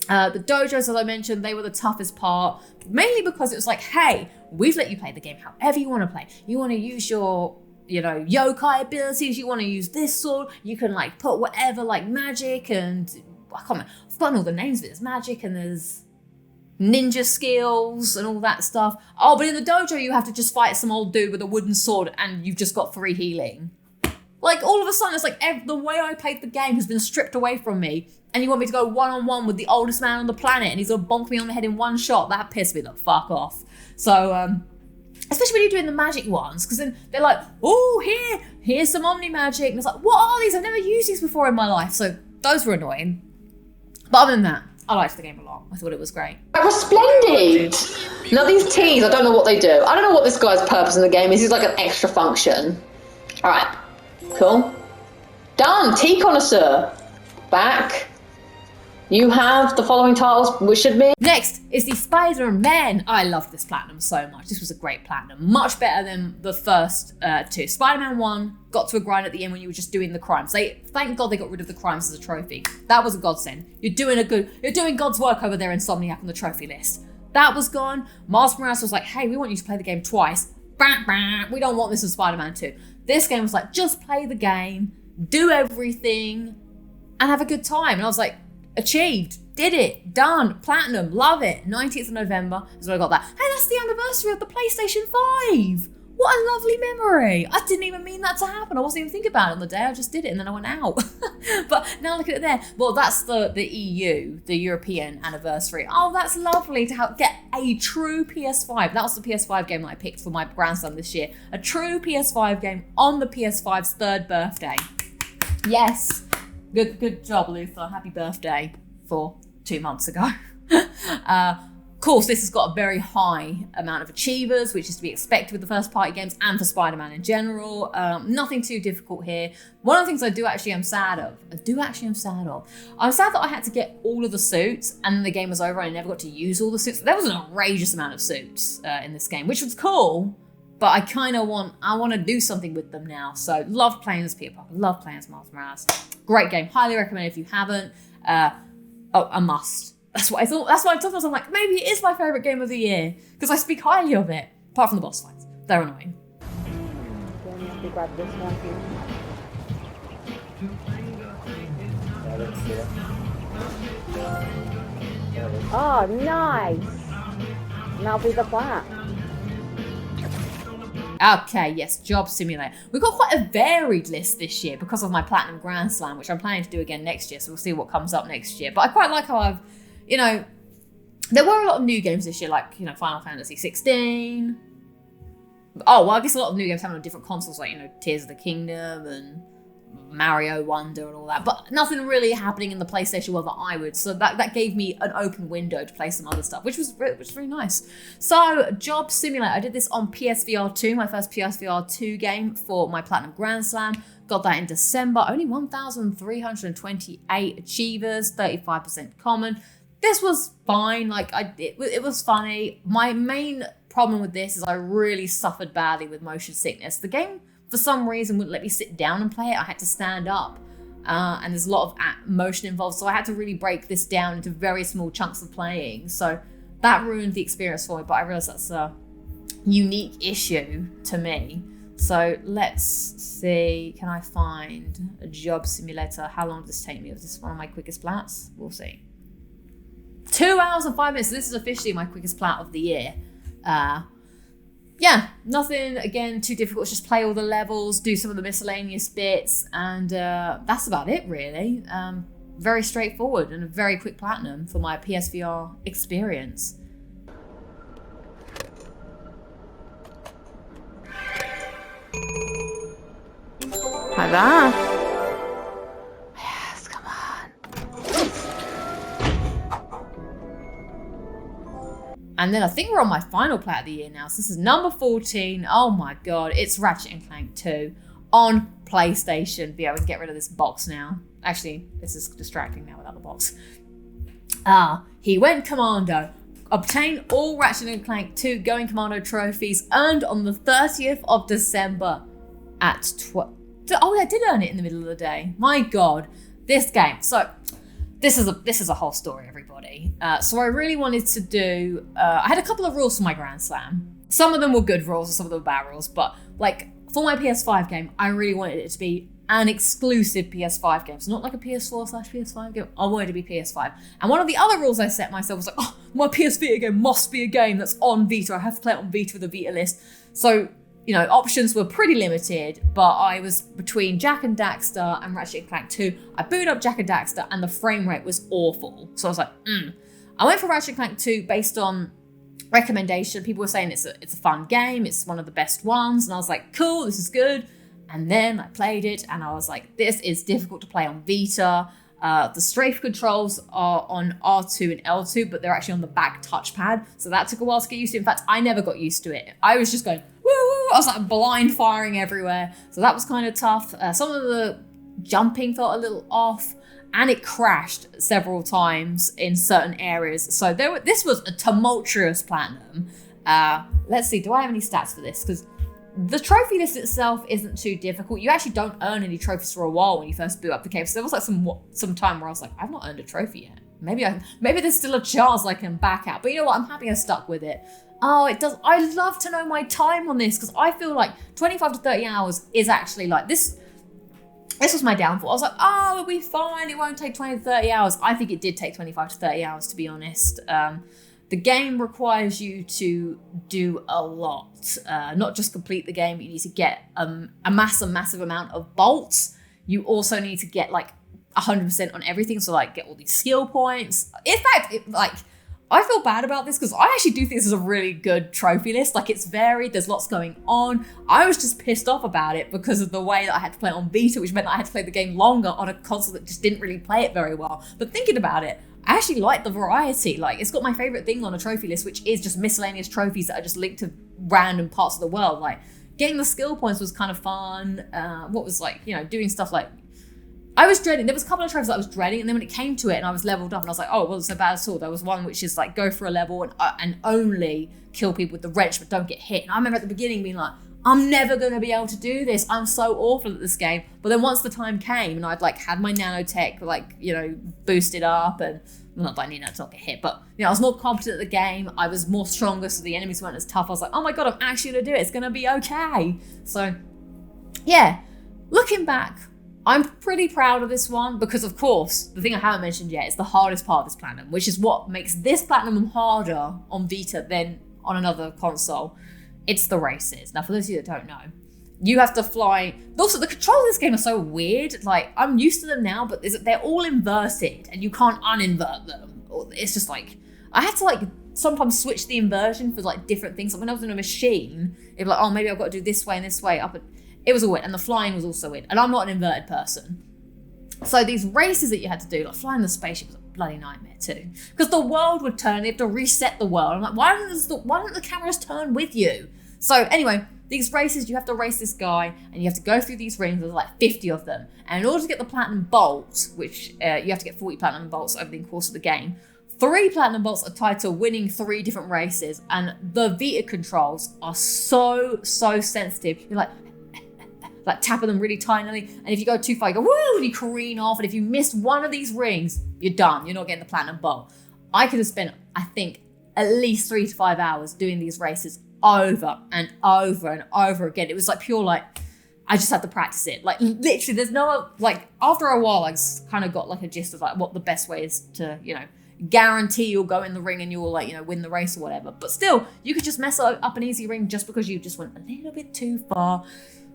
The dojos, as I mentioned, they were the toughest part, mainly because it was like, hey, we've let you play the game however you want to play. You want to use your, yokai abilities, you want to use this sword, you can, like, put whatever, like, magic and, I can't remember, I've forgotten all the names of it. There's magic and there's ninja skills and all that stuff. Oh, but in the dojo, you have to just fight some old dude with a wooden sword and you've just got 3 healing. Like, all of a sudden, it's like the way I played the game has been stripped away from me, and you want me to go one-on-one with the oldest man on the planet, and he's gonna bonk me on the head in one shot. That pissed me the fuck off. So, especially when you're doing the magic ones, because then they're like, oh, here's some Omni magic, and it's like, what are these? I've never used these before in my life. So those were annoying. But other than that, I liked the game a lot. I thought it was great.
It was splendid. Now these teas, I don't know what they do. I don't know what this guy's purpose in the game is. He's like an extra function. All right. Cool. Done. Tea connoisseur. Back. You have the following titles, which should be.
Next is the Spider-Man. I loved this platinum so much. This was a great platinum. Much better than the first 2. Spider-Man 1 got to a grind at the end when you were just doing the crimes. Thank God they got rid of the crimes as a trophy. That was a godsend. You're doing God's work over there, Insomniac, on the trophy list. That was gone. Miles Morales was like, hey, we want you to play the game twice. Bah, bah. We don't want this in Spider-Man 2. This game was like, just play the game, do everything, and have a good time. And I was like, achieved, did it, done, platinum, love it. 19th of November is when I got that. Hey, that's the anniversary of the PlayStation 5. What a lovely memory. I didn't even mean that to happen. I wasn't even thinking about it on the day. I just did it and then I went out. But now look at it there. Well, that's the EU, the European anniversary. Oh, that's lovely to get a true PS5. That was the PS5 game that I picked for my grandson this year. A true PS5 game on the PS5's 3rd birthday. Yes. Good job, Luther. Happy birthday for 2 months ago. Of course, this has got a very high amount of achievers, which is to be expected with the first-party games and for Spider-Man in general. Nothing too difficult here. One of the things I am sad of. I'm sad that I had to get all of the suits and then the game was over and I never got to use all the suits. There was an outrageous amount of suits in this game, which was cool, but I kind of want to do something with them now. So love playing as Peter Parker, love playing as Miles Morales. Great game, highly recommend if you haven't. A must. That's what I thought. That's why I told myself, like, maybe it is my favourite game of the year because I speak highly of it. Apart from the boss fights, they're annoying.
Oh, nice. And that'll be the plat.
Okay, yes, Job Simulator. We've got quite a varied list this year because of my Platinum Grand Slam, which I'm planning to do again next year, so we'll see what comes up next year. But I quite like how there were a lot of new games this year, like, Final Fantasy 16. Oh, well, I guess a lot of new games having on different consoles, like, Tears of the Kingdom and Mario Wonder and all that, but nothing really happening in the PlayStation World that I would. So that gave me an open window to play some other stuff, which was very nice. So Job Simulator, I did this on PSVR 2, my first PSVR 2 game for my Platinum Grand Slam. Got that in December. Only 1,328 achievers, 35% common. This was fine. Like it was funny. My main problem with this is I really suffered badly with motion sickness. The game, for some reason, wouldn't let me sit down and play it. I had to stand up. And there's a lot of motion involved. So I had to really break this down into very small chunks of playing. So that ruined the experience for me. But I realized that's a unique issue to me. So let's see. Can I find a Job Simulator? How long did this take me? Was this one of my quickest plats? We'll see. 2 hours and 5 minutes. So this is officially my quickest plat of the year. Yeah, nothing, again, too difficult. Just play all the levels, do some of the miscellaneous bits, and that's about it, really. Very straightforward and a very quick platinum for my PSVR experience. Hi there. Yes, come on. And then I think we're on my final plat of the year now. So this is number 14. Oh my God, it's Ratchet & Clank 2 on PlayStation. Yeah, we can get rid of this box now. Actually, this is distracting now without the box. He went commando. Obtain all Ratchet & Clank 2 Going Commando trophies earned on the 30th of December at 12. Oh, I did earn it in the middle of the day. My God, this game. So this is a whole story, everybody. So I really wanted to do. I had a couple of rules for my Grand Slam. Some of them were good rules, and some of them were bad rules. But like for my PS5 game, I really wanted it to be an exclusive PS5 game. So not like a PS4/PS5 game. I wanted it to be PS5. And one of the other rules I set myself was like, oh, my PS Vita game must be a game that's on Vita. I have to play it on Vita with a Vita list. So, you know, options were pretty limited, but I was between Jak and Daxter and Ratchet & Clank 2. I booted up Jak and Daxter and the frame rate was awful. So I was like, I went for Ratchet & Clank 2 based on recommendation. People were saying it's a fun game. It's one of the best ones. And I was like, cool, this is good. And then I played it and I was like, this is difficult to play on Vita. The strafe controls are on R2 and L2, but they're actually on the back touchpad. So that took a while to get used to. In fact, I never got used to it. I was just going, woo! I was like blind firing everywhere. So that was kind of tough. Some of the jumping felt a little off and it crashed several times in certain areas. So this was a tumultuous platinum. Let's see, do I have any stats for this? Because the trophy list itself isn't too difficult. You actually don't earn any trophies for a while when you first boot up the game. So there was like some time where I was like, I've not earned a trophy yet. Maybe there's still a chance I can back out. But you know what? I'm happy I stuck with it. Oh, it does. I love to know my time on this because I feel like 25 to 30 hours is actually like this. This was my downfall. I was like, oh, it'll be fine. It won't take 20 to 30 hours. I think it did take 25 to 30 hours, to be honest. The game requires you to do a lot, not just complete the game, but you need to get a massive amount of bolts. You also need to get like 100% on everything, so like get all these skill points. In fact, I feel bad about this because I actually do think this is a really good trophy list. Like it's varied, there's lots going on. I was just pissed off about it because of the way that I had to play it on Vita, which meant that I had to play the game longer on a console that just didn't really play it very well. But thinking about it, I actually like the variety. Like it's got my favorite thing on a trophy list, which is just miscellaneous trophies that are just linked to random parts of the world. Like getting the skill points was kind of fun. What was like, you know, doing stuff like, I was dreading, there was a couple of trophies that I was dreading, and then when it came to it and I was leveled up and I was like, oh, it wasn't so bad at all. There was one which is like go for a level and only kill people with the wrench but don't get hit. And I remember at the beginning being like, I'm never going to be able to do this. I'm so awful at this game. But then once the time came and I'd like had my nanotech like, you know, boosted up and, well, not that I need that to not get hit, but you know, I was more competent at the game. I was more stronger, so the enemies weren't as tough. I was like, oh my God, I'm actually going to do it. It's going to be okay. So yeah, looking back, I'm pretty proud of this one because, of course, the thing I haven't mentioned yet is the hardest part of this platinum, which is what makes this platinum harder on Vita than on another console. It's the races. Now, for those of you that don't know, you have to fly. Also, the controls of this game are so weird. Like, I'm used to them now, but they're all inverted and you can't uninvert them. It's just like, I had to like sometimes switch the inversion for like different things. Like when I was in a machine, it'd be like, oh, maybe I've got to do this way and this way up. It was a win, and the flying was also a win. And I'm not an inverted person. So these races that you had to do, like flying the spaceship was a bloody nightmare too. Because the world would turn, you have to reset the world. I'm like, why don't the cameras turn with you? So anyway, these races, you have to race this guy, and you have to go through these rings. There's like 50 of them. And in order to get the platinum bolts, which you have to get 40 platinum bolts over the course of the game, 3 platinum bolts are tied to winning 3 different races. And the Vita controls are so sensitive. You're like tapping them really tinily. And if you go too far, you go, woo, and you careen off. And if you miss one of these rings, you're done. You're not getting the platinum bolt. I could have spent, I think, at least 3 to 5 hours doing these races over and over and over again. It was like pure, like, I just had to practice it. Like, literally, there's no, like, after a while, I kind of got like a gist of like what the best way is to, you know, guarantee you'll go in the ring and you'll, like, you know, win the race or whatever. But still, you could just mess up an easy ring just because you just went a little bit too far.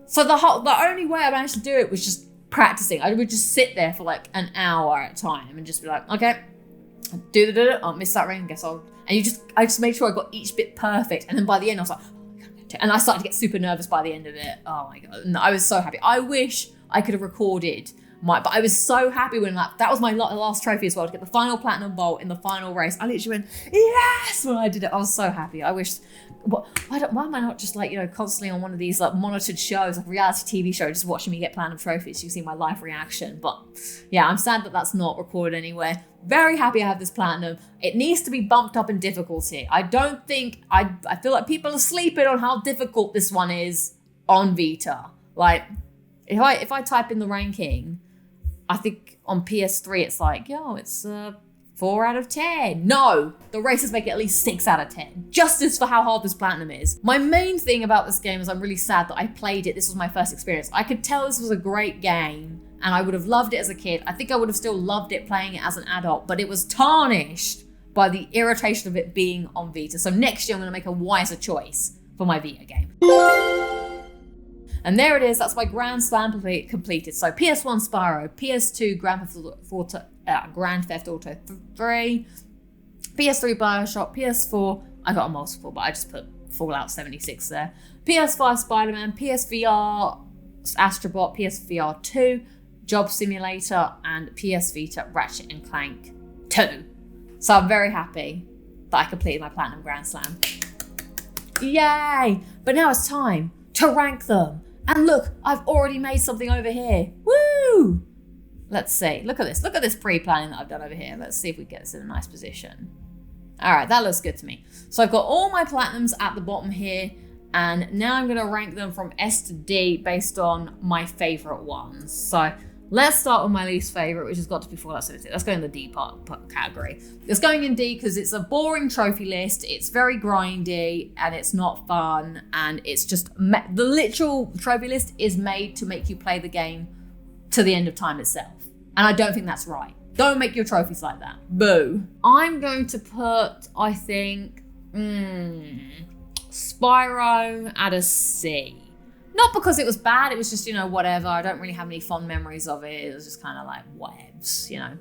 So the only way I managed to do it was just practicing. I would just sit there for like an hour at a time and just be like, okay, I'll miss that ring, guess I'll, and I just made sure I got each bit perfect. And then by the end I was like, oh my God, and I started to get super nervous by the end of it. Oh my God, and I was so happy. I wish I could have recorded but I was so happy when that was my last trophy as well, to get the final platinum bolt in the final race. I literally went, yes, when I did it. I was so happy. I wish, why am I not just like, you know, constantly on one of these like monitored shows, like reality TV show, just watching me get platinum trophies? You see my live reaction. But yeah, I'm sad that that's not recorded anywhere. Very happy I have this platinum. It needs to be bumped up in difficulty. I don't think, I feel like people are sleeping on how difficult this one is on Vita. Like, if I type in the ranking, I think on PS3 it's like, yo, it's 4 out of 10. No, the races make it at least 6 out of 10. Justice for how hard this platinum is. My main thing about this game is I'm really sad that I played it. This was my first experience. I could tell this was a great game and I would have loved it as a kid. I think I would have still loved it playing it as an adult, but it was tarnished by the irritation of it being on Vita. So next year I'm going to make a wiser choice for my Vita game. And there it is, that's my Grand Slam completed. So PS1 Spyro, PS2 Grand Theft Auto 3, PS3 Bioshock, PS4, I got a multiple, but I just put Fallout 76 there. PS5 Spider-Man, PSVR Astrobot, PSVR 2, Job Simulator, and PS Vita Ratchet & Clank 2. So I'm very happy that I completed my Platinum Grand Slam. Yay! But now it's time to rank them. And look, I've already made something over here. Woo! Let's see. Look at this. Look at this pre-planning that I've done over here. Let's see if we get this in a nice position. All right, that looks good to me. So I've got all my platinums at the bottom here. And now I'm going to rank them from S to D based on my favorite ones. So let's start with my least favorite, which has got to be Fallout 76. Let's go in the D part category. It's going in D because it's a boring trophy list. It's very grindy and it's not fun. And it's just, the literal trophy list is made to make you play the game to the end of time itself. And I don't think that's right. Don't make your trophies like that. Boo. I'm going to put, I think, Spyro at a C. Not because it was bad, it was just, you know, whatever. I don't really have any fond memories of it. It was just kind of like whatevs, you know,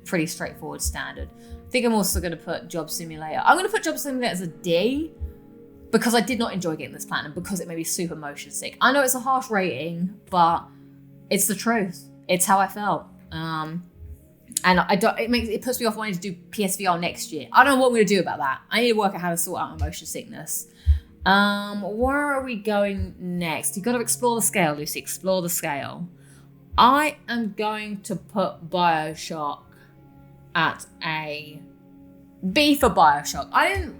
pretty straightforward standard. I think I'm also going to put Job Simulator. I'm going to put Job Simulator as a D because I did not enjoy getting this platinum because it made me super motion sick. I know it's a harsh rating, but it's the truth. It's how I felt. And it puts me off wanting to do PSVR next year. I don't know what I'm going to do about that. I need to work out how to sort out my motion sickness. Where are we going next? You've got to explore the scale, Lucy. Explore the scale. I am going to put Bioshock at a B for Bioshock. I didn't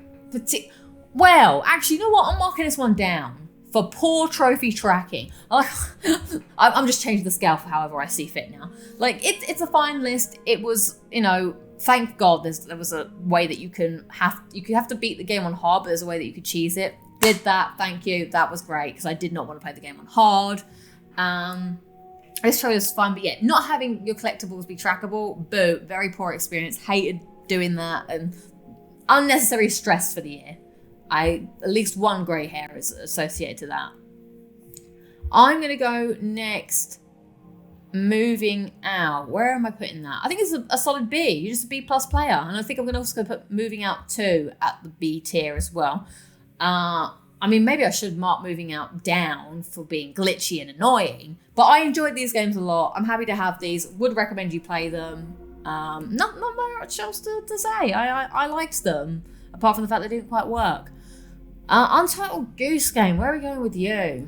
well, actually, you know what? I'm marking this one down for poor trophy tracking. I'm just changing the scale for however I see fit now. Like, it's a fine list. It was, you know, thank God there was a way that you could have to beat the game on hard, but there's a way that you could cheese it. Did that, thank you. That was great because I did not want to play the game on hard. This show was fun, but yeah, not having your collectibles be trackable, boo, very poor experience. Hated doing that and unnecessary stress for the year. At least one grey hair is associated to that. I'm gonna go next. Moving Out. Where am I putting that? I think it's a solid B. You're just a B+ player, and I think I'm also gonna put Moving Out 2 at the B tier as well. I I mean, maybe I should mark Moving Out down for being glitchy and annoying, but I enjoyed these games a lot. I'm happy to have these. Would recommend you play them. Not much else to say. I liked them, apart from the fact they didn't quite work. Untitled Goose Game, where are we going with you?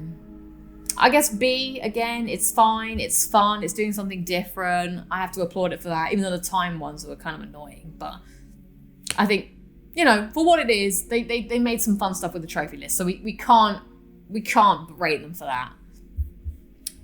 I guess B, again, it's fine, it's fun, it's doing something different. I have to applaud it for that, even though the time ones were kind of annoying. But I think, you know, for what it is, they made some fun stuff with the trophy list, so we can't rate them for that.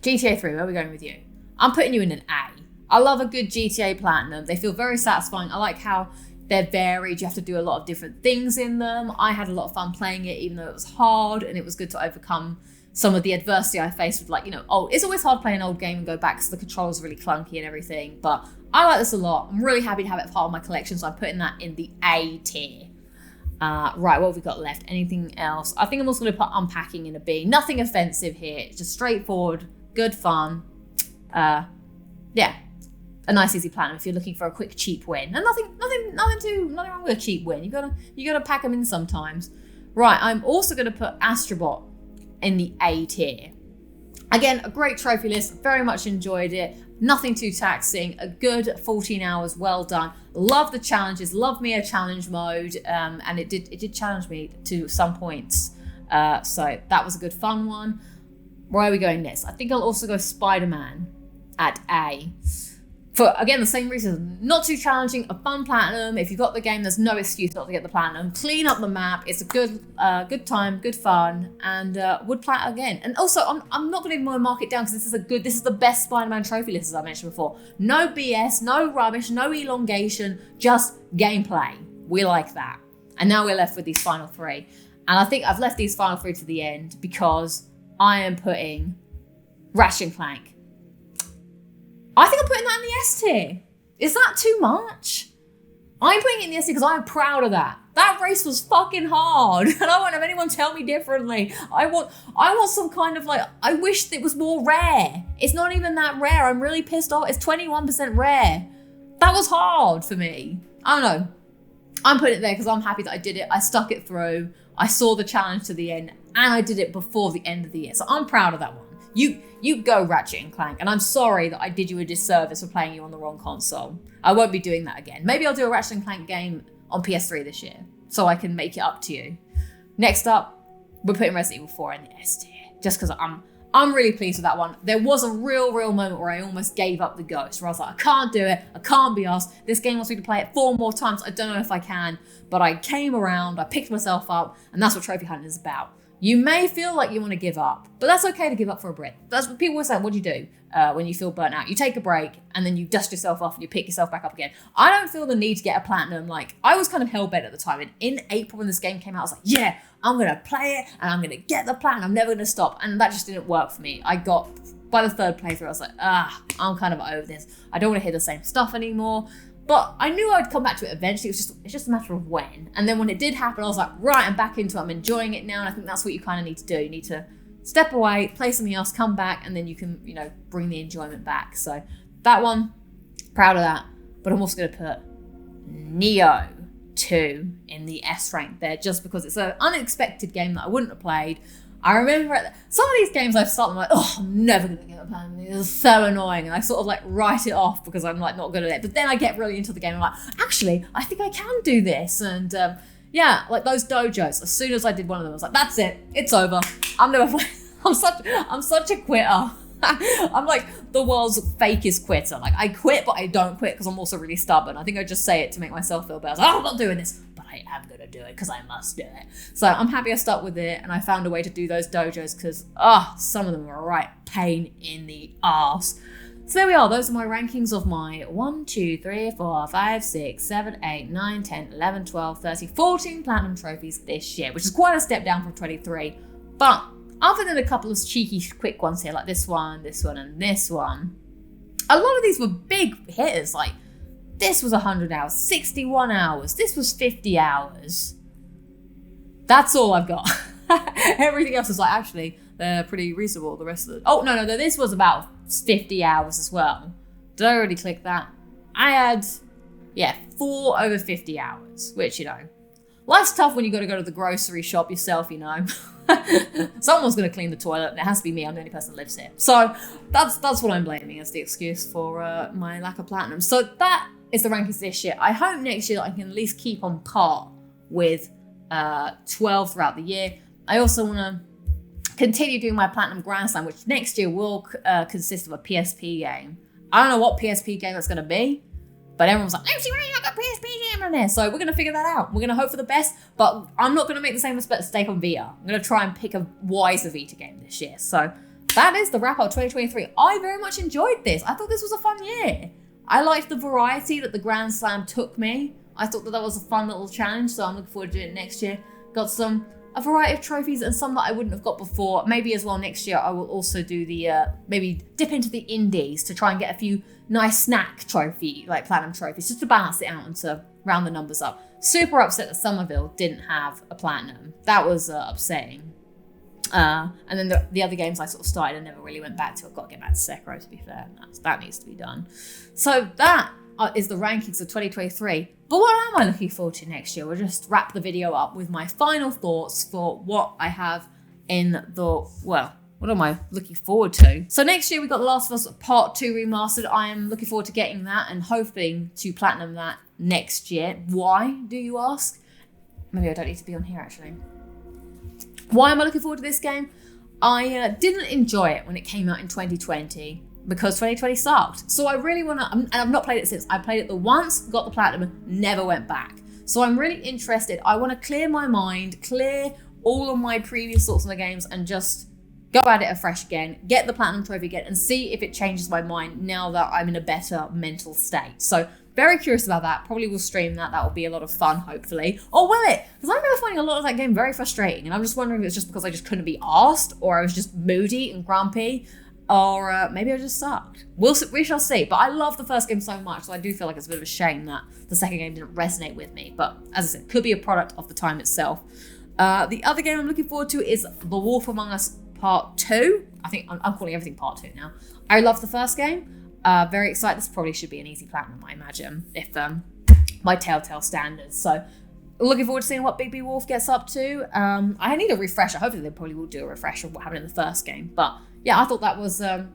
GTA 3, where are we going with you? I'm putting you in an A. I love a good GTA Platinum. They feel very satisfying. I like how they're varied. You have to do a lot of different things in them. I had a lot of fun playing it, even though it was hard, and it was good to overcome some of the adversity I faced with, like, you know, it's always hard playing an old game and go back because the controls are really clunky and everything, but I like this a lot. I'm really happy to have it part of my collection, so I'm putting that in the A tier. Right, what have we got left? Anything else? I think I'm also going to put Unpacking in a B. Nothing offensive here. It's just straightforward, good fun. Yeah, a nice easy platinum if you're looking for a quick cheap win. And nothing wrong with a cheap win. You gotta pack them in sometimes. Right, I'm also going to put Astrobot in the A tier. Again, a great trophy list, very much enjoyed it. Nothing too taxing, a good 14 hours, well done. Love the challenges, love me a challenge mode, and it did challenge me to some points. So that was a good fun one. Where are we going next? I think I'll also go Spider-Man at A. For, again, the same reason, not too challenging, a fun platinum. If you've got the game, there's no excuse not to get the platinum. Clean up the map. It's a good time, good fun, and would plat again. And also, I'm not going to mark it down because this is the best Spider-Man trophy list, as I mentioned before. No BS, no rubbish, no elongation, just gameplay. We like that. And now we're left with these final three. And I think I've left these final three to the end because I am putting Ratchet & Clank. I think I'm putting that in the S tier. Is that too much? I'm putting it in the S tier because I'm proud of that. That race was fucking hard, and I won't have anyone tell me differently. I want some kind of, like, I wish it was more rare. It's not even that rare. I'm really pissed off. It's 21% rare. That was hard for me. I don't know. I'm putting it there because I'm happy that I did it. I stuck it through. I saw the challenge to the end, and I did it before the end of the year. So I'm proud of that one. You go, Ratchet & Clank, and I'm sorry that I did you a disservice for playing you on the wrong console. I won't be doing that again. Maybe I'll do a Ratchet & Clank game on PS3 this year, so I can make it up to you. Next up, we're putting Resident Evil 4 in the S tier, just because I'm really pleased with that one. There was a real moment where I almost gave up the ghost, where I was like, I can't do it, I can't be asked. This game wants me to play it 4 more times. I don't know if I can, but I came around, I picked myself up, and that's what trophy hunting is about. You may feel like you want to give up, but that's okay to give up for a break. That's what people always say. What do you do when you feel burnt out? You take a break and then you dust yourself off and you pick yourself back up again. I don't feel the need to get a platinum. Like, I was kind of hell-bent at the time. And in April when this game came out, I was like, yeah, I'm going to play it and I'm going to get the platinum. I'm never going to stop. And that just didn't work for me. By the 3rd playthrough, I was like, I'm kind of over this. I don't want to hear the same stuff anymore. But I knew I'd come back to it eventually. It's just a matter of when. And then when it did happen, I was like, right, I'm back into it. I'm enjoying it now. And I think that's what you kind of need to do. You need to step away, play something else, come back, and then you can, bring the enjoyment back. So that one, proud of that. But I'm also going to put Neo 2 in the S rank there, just because it's an unexpected game that I wouldn't have played. I remember some of these games I've started, I'm like, I'm never going to get a platinum. It's so annoying. And I sort of write it off because I'm not good at it. But then I get really into the game. I'm like, actually, I think I can do this. And like those dojos, as soon as I did one of them, I was like, that's it. It's over. I'm never playing. I'm such a quitter. I'm like the world's fakest quitter. Like, I quit, but I don't quit because I'm also really stubborn. I think I just say it to make myself feel better. I was like, I'm not doing this. I am going to do it because I must do it. So I'm happy I stuck with it and I found a way to do those dojos because, some of them are a right pain in the arse. So there we are. Those are my rankings of my 1, 2, 3, 4, 5, 6, 7, 8, 9, 10, 11, 12, 13, 14 platinum trophies this year, which is quite a step down from 23. But other than a couple of cheeky, quick ones here, like this one, and this one, a lot of these were big hitters. Like, this was 100 hours, 61 hours. This was 50 hours. That's all I've got. Everything else is actually, they're pretty reasonable. The rest of the... Oh, no, this was about 50 hours as well. Did I already click that? I had, 4 over 50 hours, which, Life's tough when you got to go to the grocery shop yourself, you know. Someone's going to clean the toilet, and it has to be me. I'm the only person that lives here. So that's what I'm blaming as the excuse for my lack of platinum. So that is the rankings this year. I hope next year I can at least keep on par with 12 throughout the year. I also want to continue doing my Platinum Grand Slam, which next year will consist of a PSP game. I don't know what PSP game that's going to be, but everyone's like, Lucy, why you got a PSP game on there? So we're going to figure that out. We're going to hope for the best, but I'm not going to make the same mistake on Vita. I'm going to try and pick a wiser Vita game this year. So that is the wrap-up 2023. I very much enjoyed this. I thought this was a fun year. I liked the variety that the Grand Slam took me. I thought that was a fun little challenge, so I'm looking forward to doing it next year. Got a variety of trophies and some that I wouldn't have got before. Maybe as well next year I will also do the, maybe dip into the indies to try and get a few nice snack trophy, like platinum trophies, just to balance it out and to round the numbers up. Super upset that Somerville didn't have a platinum. That was upsetting. And then the other games I sort of started and never really went back to. I've got to get back to Sekiro, to be fair. That needs to be done. So that is the rankings of 2023. But what am I looking forward to next year? We'll just wrap the video up with my final thoughts for what I have in the, well, what am I looking forward to? So next year we've got The Last of Us Part 2 Remastered. I am looking forward to getting that and hoping to platinum that next year. Why, do you ask? Maybe I don't need to be on here actually. Why am I looking forward to this game? I didn't enjoy it when it came out in 2020 because 2020 sucked. So I really want to, and I've not played it since. I played it the once, got the platinum, never went back. So I'm really interested. I want to clear my mind, clear all of my previous thoughts on the games and just go at it afresh again, get the platinum trophy again and see if it changes my mind now that I'm in a better mental state. So very curious about that. Probably will stream that. That will be a lot of fun, hopefully. Or will it? Because I remember finding a lot of that game very frustrating. And I'm just wondering if it's just because I just couldn't be asked or I was just moody and grumpy or maybe I just sucked. We shall see. But I love the first game so much, so I do feel like it's a bit of a shame that the second game didn't resonate with me. But as I said, could be a product of the time itself. The other game I'm looking forward to is The Wolf Among Us Part 2. I think I'm calling everything Part 2 now. I love the first game. Very excited. This probably should be an easy platinum, I imagine, if my Telltale standards. So looking forward to seeing what Big B Wolf gets up to. I need a refresher. Hopefully they probably will do a refresher of what happened in the first game. But yeah, I thought that was a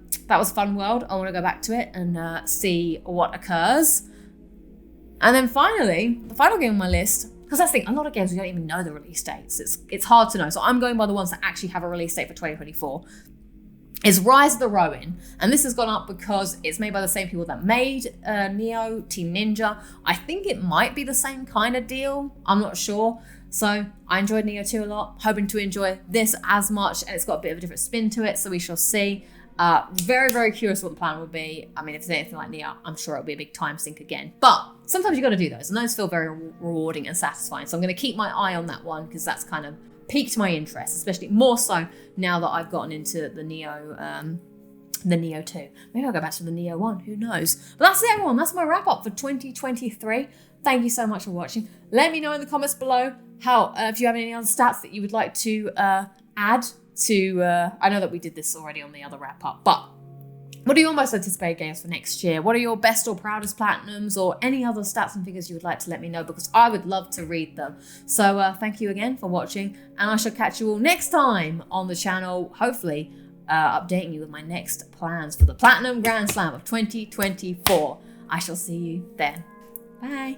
fun world. I want to go back to it and see what occurs. And then finally, the final game on my list, because that's the thing, a lot of games we don't even know the release dates. It's hard to know. So I'm going by the ones that actually have a release date for 2024. Is Rise of the Ronin, and this has gone up because it's made by the same people that made Neo, Team Ninja. I think it might be the same kind of deal. I'm not sure. So I enjoyed Neo 2 a lot, hoping to enjoy this as much, and it's got a bit of a different spin to it, so we shall see. Very, very curious what the plan will be. I mean, if it's anything like Neo, I'm sure it'll be a big time sink again. But sometimes you got to do those, and those feel very rewarding and satisfying. So I'm going to keep my eye on that one because that's kind of piqued my interest, especially more so now that I've gotten into the Neo 2. Maybe I'll go back to the Neo 1, who knows? But that's it, everyone. That's my wrap up for 2023. Thank you so much for watching. Let me know in the comments below how if you have any other stats that you would like to add to, I know that we did this already on the other wrap up, but what are your most anticipated games for next year? What are your best or proudest platinums or any other stats and figures you would like to let me know, because I would love to read them. So thank you again for watching, and I shall catch you all next time on the channel, hopefully updating you with my next plans for the Platinum Grand Slam of 2024. I shall see you then. Bye.